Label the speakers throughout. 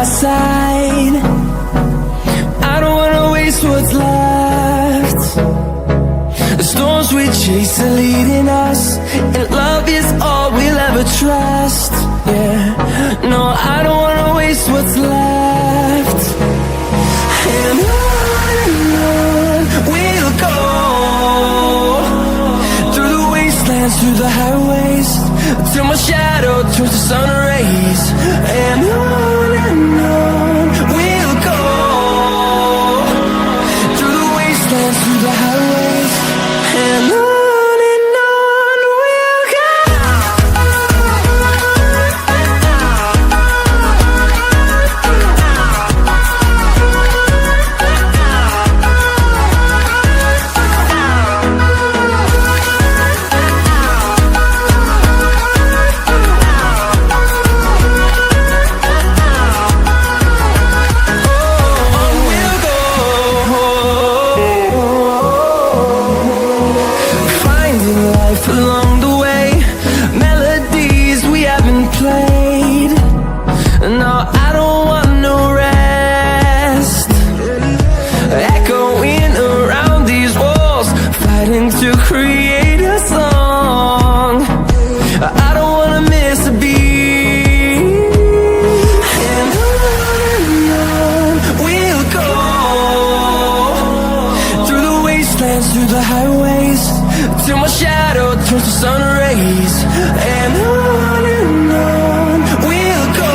Speaker 1: our side. I don't wanna waste what's left. The storms we chase are leading us, and love is all we'll ever trust. Yeah, no, I don't wanna waste what's left. And on we'll go, through the wastelands, through the highways, till my shadow turns to sun rays. And on we'll go, through the wastelands, through the highways, and on we'll go. Along the way, melodies we haven't played. No, I don't want no rest. Echoing around these walls, fighting to create a song. I don't wanna miss a beat. And on we'll go, through the wastelands, through the highways, till my shadow turns to sun rays. And on we'll go,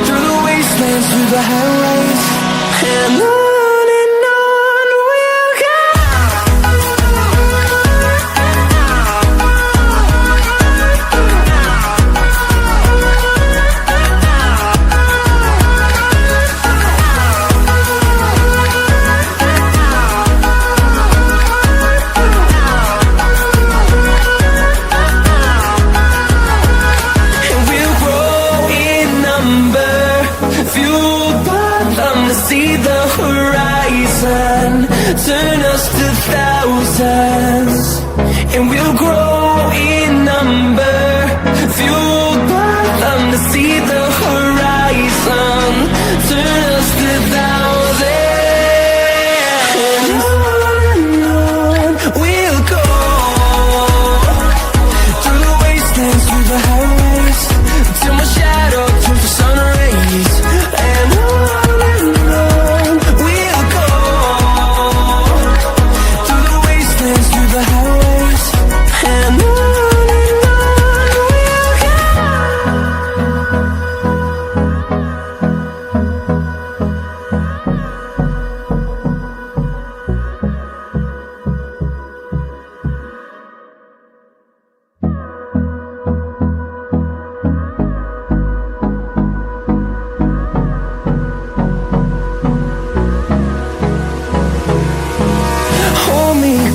Speaker 1: through the wastelands, through the highways, and on we'll go. See the horizon, turn us to thousands, and we'll grow in number, fueled by them to see the horizon, turn us to thousands. And on we'll go, through the wastelands, through the highways, till my shadow turns to sun rays. And on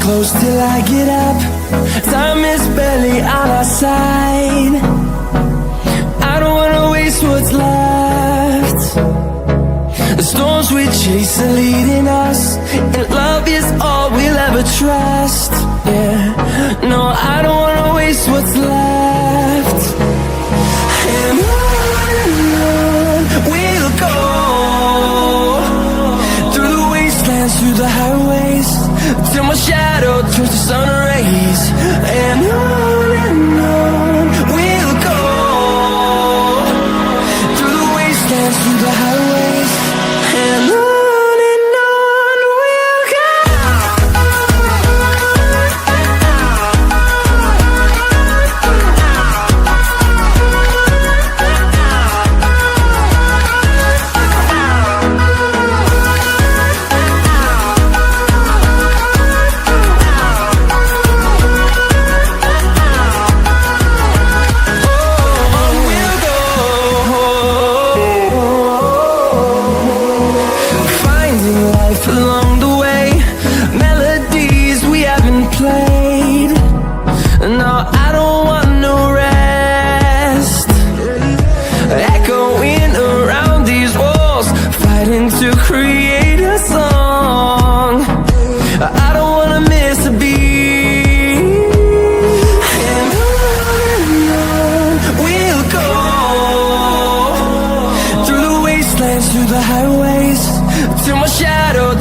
Speaker 1: close till I get up, time is barely on our side. I don't wanna waste what's left. The storms we chase are leading us, and love is all we'll ever trust. Yeah, no, I don't wanna waste what's left. And on we'll go, through the wastelands, through the highways, till my shadow turns to sun rays. And on we'll go, through the wastelands, through the highways, and on we'll go.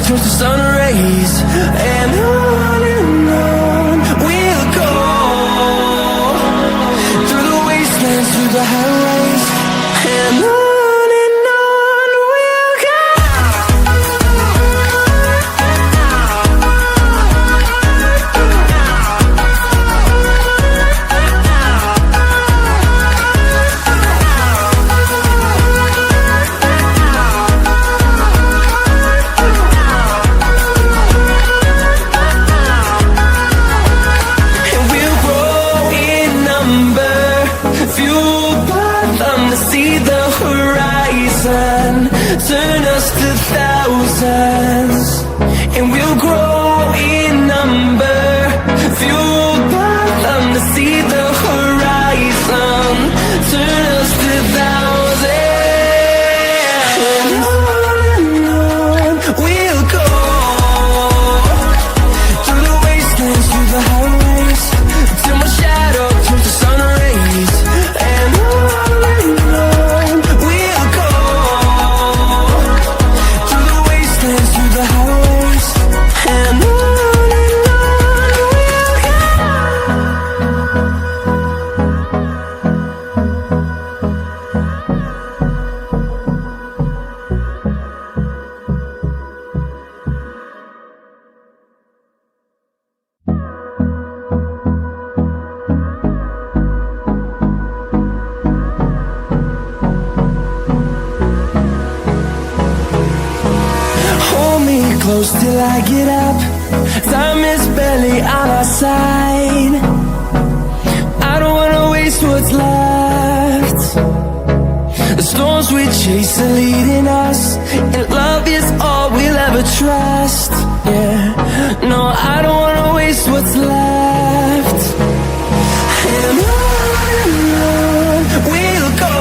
Speaker 1: turns to sun rays, and on we'll go, through the wastelands, through the highways, and on we'll go. Turn us to thousands, and we'll grow in number, fueled by them to see the horizon. Turn us to thousands, and on we'll go, through the wastelands, through the highways, till my shadow turns to sun rays, and on we'll go, through the highways, and on we'll go. Hold me close till I get up. Time is barely on our side. I don't wanna waste what's left. The storms we chase are leading us, and love is all we'll ever trust. Yeah, no, I don't wanna waste what's left. And on we'll go,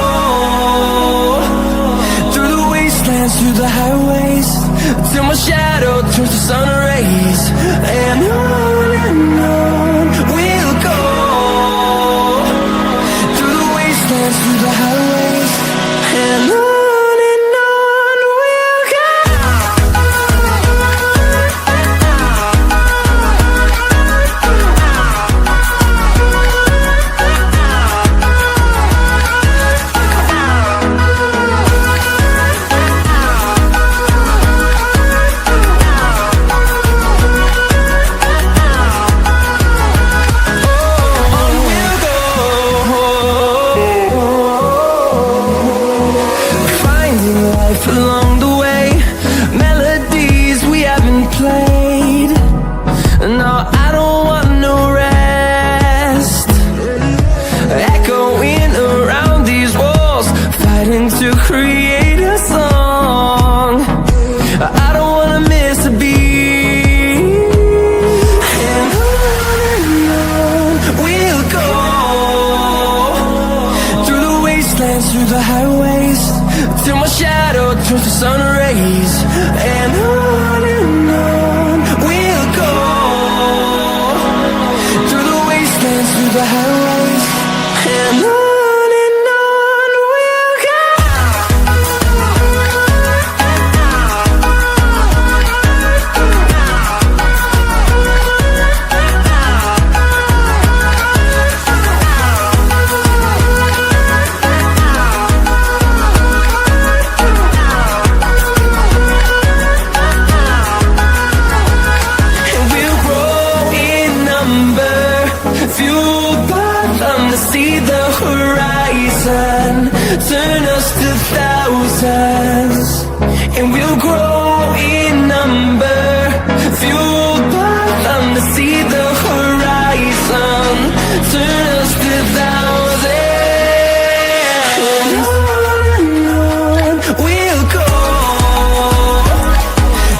Speaker 1: through the wastelands, through the highways, till my shadow turns to sun rays, and on we'll go, through the wastelands, through the highways, and on we'll go. Along the way, melodies we haven't played. No, I don't want no rest. Echoing around these walls, fighting to create a song. I don't wanna miss a beat. And on we'll go, through the wastelands, through the highways, till my shadow turns to sun rays, and on we'll go, through the wastelands, through the highways, and on we'll go. See the horizon, turn us to thousands, and we'll grow in number, fueled by them to see the horizon, turn us to thousands, and on we'll go,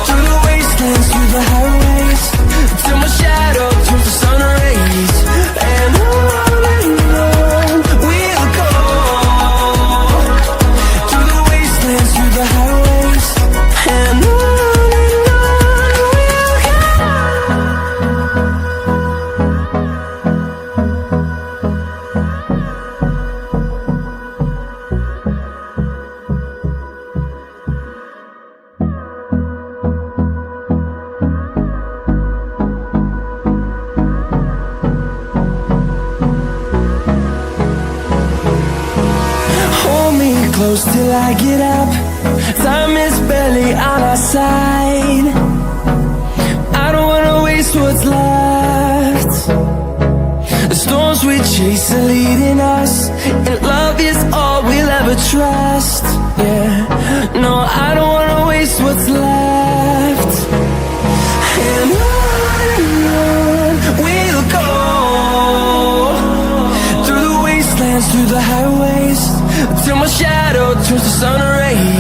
Speaker 1: through the wastelands, through the highways, till my shadow turns to sun rays, and on we'll go, through the wastelands, through the highways, and close till I get up. Time is barely on our side. I don't wanna waste what's left. The storms we chase are leading us, and love is all we'll ever trust. Yeah, no, I don't wanna waste what's left. And on we'll go, through the wastelands, through the highways, till my shadow turns to sun rays.